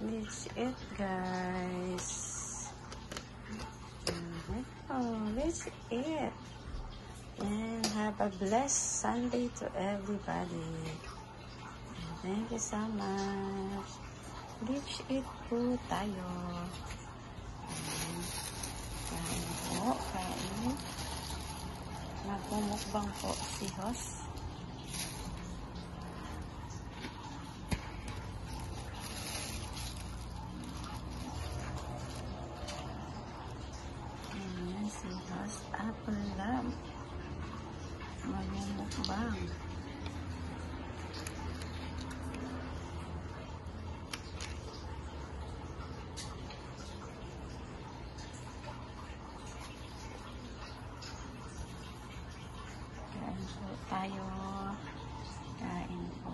That's it, guys. Oh, that's it. And have a blessed Sunday to everybody. Thank you so much. Let's eat po tayo. Kain po, kain. Nagmumukbang po si Hoss. Ayan si Hoss Apple Lab. Magmumukbang. Kain po tayo. Kain po.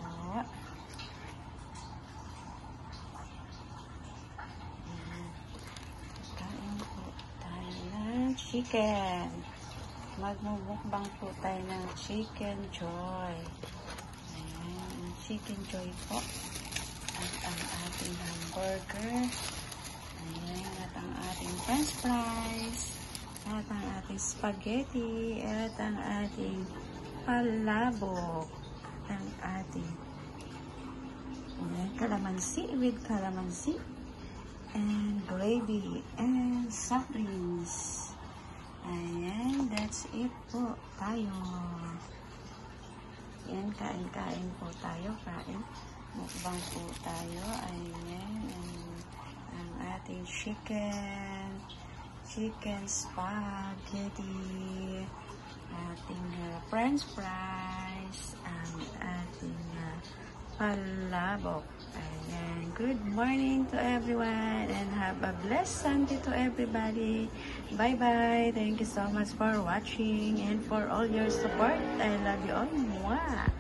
Kain po tayo ng chicken. Magmumukbang po tayo ng chicken joy. Ayan, chicken joy po. At ang ating hamburger. Ayan, at ang ating french fries. At ang ating spaghetti. At ang ating palabok. At ang ating calamansi with calamansi. And gravy. And soft drinks. Ayan, that's it po tayo. Ayan, kain-kain po tayo. Kain. Mukbang po tayo. Ayan, ang ating chicken spaghetti, ating french fries, ang ating palabok. Ayan, good morning to everyone and have a blessed Sunday to everybody. Bye-bye. Thank you so much for watching and for all your support. I love you all. Mwah!